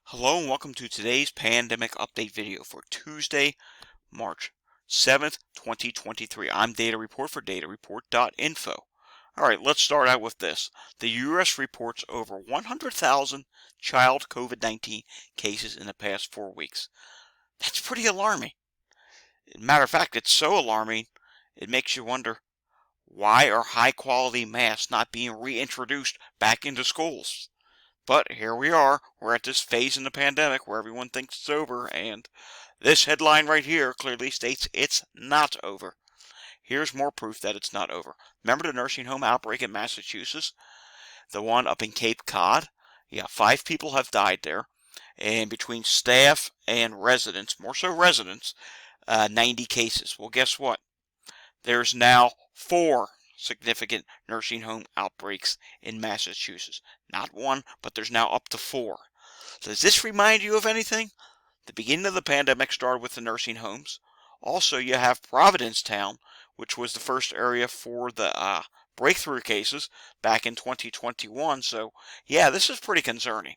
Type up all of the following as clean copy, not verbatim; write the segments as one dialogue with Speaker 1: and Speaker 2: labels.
Speaker 1: Hello and welcome to today's pandemic update video for Tuesday, March 7th, 2023. I'm Data Report for datareport.info. Alright, let's start out with this. The U.S. reports over 100,000 child COVID-19 cases in the past 4 weeks. That's pretty alarming. Matter of fact, it's so alarming, it makes you wonder, why are high-quality masks not being reintroduced back into schools? But here we are. We're at this phase in the pandemic where everyone thinks it's over, and this headline right here clearly states it's not over. Here's more proof that it's not over. Remember the nursing home outbreak in Massachusetts? The one up in Cape Cod? Yeah, 5 people have died there. And between staff and residents, more so residents, 90 cases. Well, guess what? There's now 4 significant nursing home outbreaks in Massachusetts. Not one, but there's now up to 4. Does this remind you of anything? The beginning of the pandemic started with the nursing homes. Also, you have Providencetown, which was the first area for the breakthrough cases back in 2021. So, yeah, this is pretty concerning.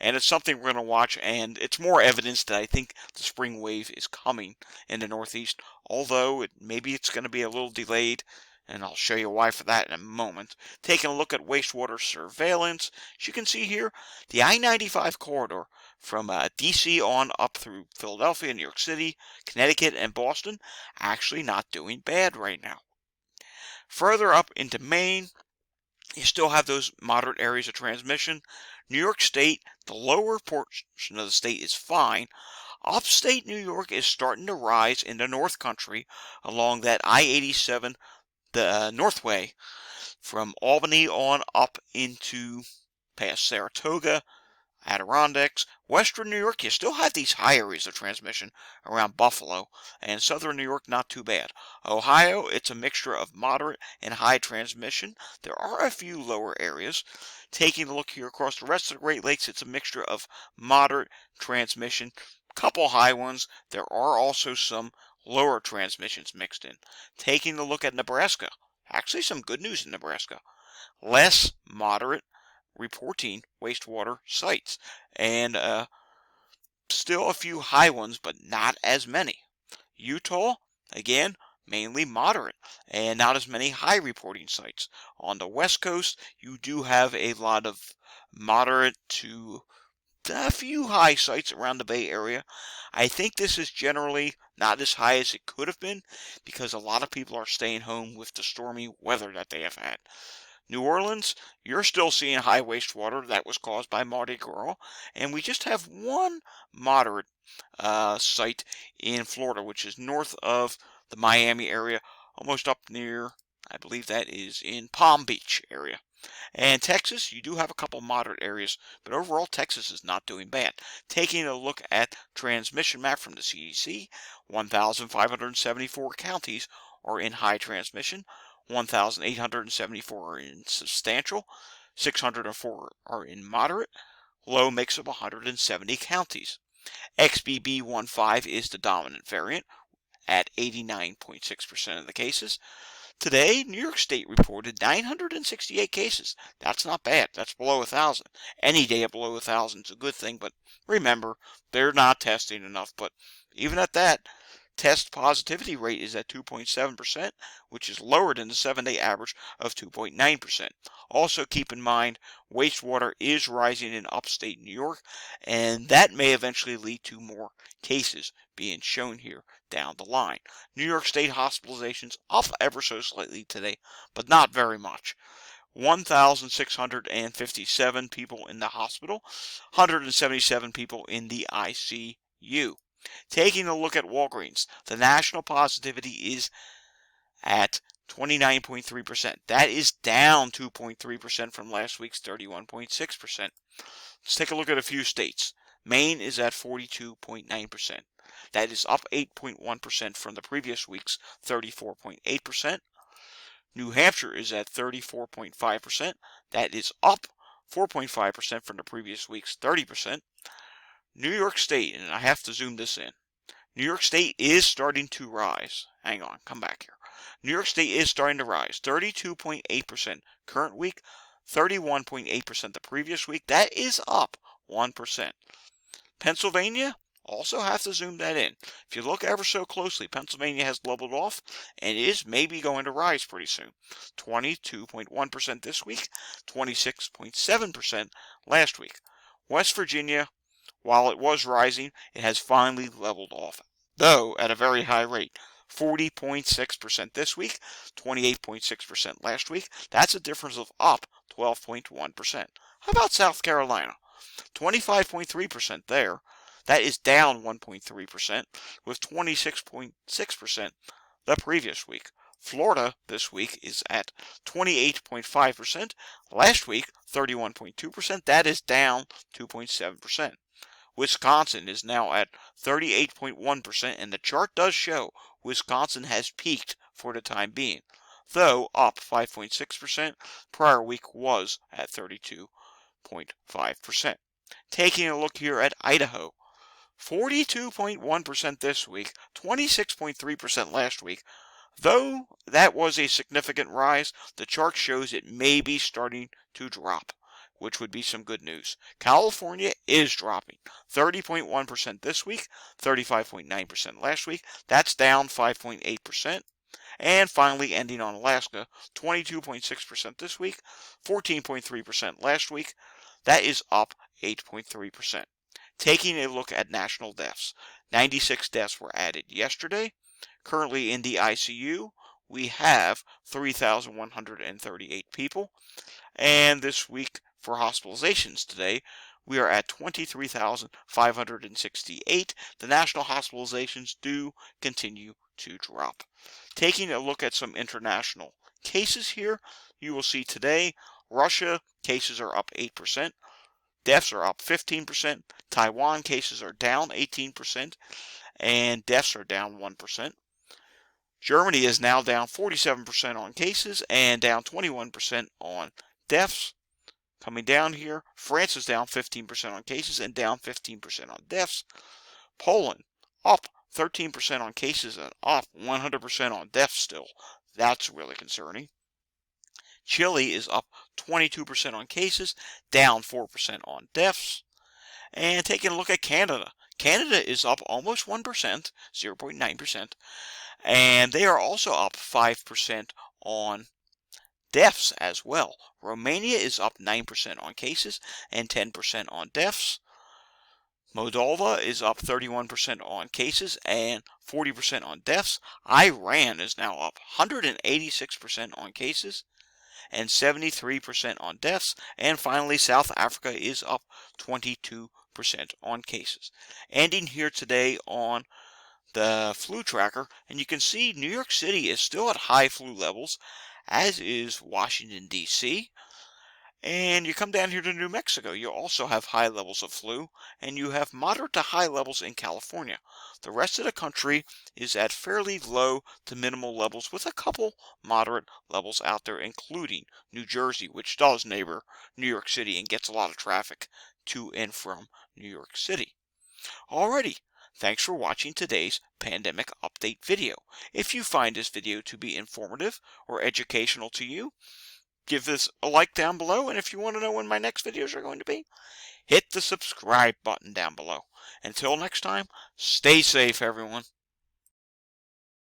Speaker 1: And it's something we're going to watch, and it's more evidence that I think the spring wave is coming in the Northeast, although maybe it's going to be a little delayed, and I'll show you why for that in a moment. Taking a look at wastewater surveillance, as you can see here, the I-95 corridor from D.C. on up through Philadelphia, New York City, Connecticut, and Boston, actually not doing bad right now. Further up into Maine, you still have those moderate areas of transmission. New York State, the lower portion of the state is fine. Upstate New York is starting to rise in the North Country along that I-87, the Northway, from Albany on up into past Saratoga, Adirondacks. Western New York, you still have these high areas of transmission around Buffalo, and southern New York, not too bad. Ohio, it's a mixture of moderate and high transmission. There are a few lower areas. Taking a look here across the rest of the Great Lakes, it's a mixture of moderate transmission, couple high ones. There are also some lower transmissions mixed in. Taking a look at Nebraska, actually some good news in Nebraska. Less moderate reporting wastewater sites, and still a few high ones, but not as many. Utah, again, mainly moderate, and not as many high reporting sites. On the West Coast, you do have a lot of moderate to a few high sites around the Bay Area. I think this is generally not as high as it could have been because a lot of people are staying home with the stormy weather that they have had. New Orleans, you're still seeing high wastewater that was caused by Mardi Gras, and we just have one moderate site in Florida, which is north of the Miami area, almost up near, I believe that is in Palm Beach area. And Texas, you do have a couple moderate areas, but overall Texas is not doing bad. Taking a look at transmission map from the CDC, 1,574 counties are in high transmission. 1,874 are in substantial, 604 are in moderate, low makes up 170 counties. XBB.1.5 is the dominant variant at 89.6% of the cases. Today, New York State reported 968 cases. That's not bad. That's below 1,000. Any day below 1,000 is a good thing, but remember, they're not testing enough. But even at that, test positivity rate is at 2.7%, which is lower than the 7-day average of 2.9%. Also keep in mind, wastewater is rising in upstate New York, and that may eventually lead to more cases being shown here down the line. New York State hospitalizations up ever so slightly today, but not very much. 1,657 people in the hospital, 177 people in the ICU. Taking a look at Walgreens, the national positivity is at 29.3%. That is down 2.3% from last week's 31.6%. Let's take a look at a few states. Maine is at 42.9%. That is up 8.1% from the previous week's 34.8%. New Hampshire is at 34.5%. That is up 4.5% from the previous week's 30%. New York State, and I have to zoom this in. New York State is starting to rise. Hang on, come back here. New York State is starting to rise. 32.8% current week, 31.8% the previous week. That is up 1%. Pennsylvania, also have to zoom that in. If you look ever so closely, Pennsylvania has leveled off and is maybe going to rise pretty soon. 22.1% this week, 26.7% last week. West Virginia, while it was rising, it has finally leveled off, though at a very high rate. 40.6% this week, 28.6% last week. That's a difference of up 12.1%. How about South Carolina? 25.3% there. That is down 1.3%, with 26.6% the previous week. Florida this week is at 28.5%. Last week, 31.2%. That is down 2.7%. Wisconsin is now at 38.1%, and the chart does show Wisconsin has peaked for the time being, though up 5.6%. Prior week was at 32.5%. Taking a look here at Idaho, 42.1% this week, 26.3% last week. Though that was a significant rise, the chart shows it may be starting to drop, which would be some good news. California is dropping, 30.1% this week, 35.9% last week. That's down 5.8%. And finally, ending on Alaska, 22.6% this week, 14.3% last week. That is up 8.3%. Taking a look at national deaths, 96 deaths were added yesterday. Currently in the ICU, we have 3,138 people. And this week for hospitalizations today, we are at 23,568. The national hospitalizations do continue to drop. Taking a look at some international cases here, you will see today, Russia cases are up 8%. Deaths are up 15%. Taiwan cases are down 18%. And deaths are down 1%. Germany is now down 47% on cases and down 21% on deaths. Coming down here, France is down 15% on cases and down 15% on deaths. Poland up 13% on cases and up 100% on deaths still. That's really concerning. Chile is up 22% on cases, down 4% on deaths. And taking a look at Canada. Canada is up almost 1%, 0.9%. And they are also up 5% on deaths as well. Romania is up 9% on cases and 10% on deaths. Moldova is up 31% on cases and 40% on deaths. Iran is now up 186% on cases and 73% on deaths. And finally, South Africa is up 22% on cases. Ending here today on the flu tracker, and you can see New York City is still at high flu levels, as is Washington, D.C. And you come down here to New Mexico, you also have high levels of flu, and you have moderate to high levels in California. The rest of the country is at fairly low to minimal levels, with a couple moderate levels out there, including New Jersey, which does neighbor New York City and gets a lot of traffic to and from New York City. Alrighty, thanks for watching today's pandemic update video. If you find this video to be informative or educational to you, give this a like down below, and if you want to know when my next videos are going to be, hit the subscribe button down below. Until next time, stay safe, everyone.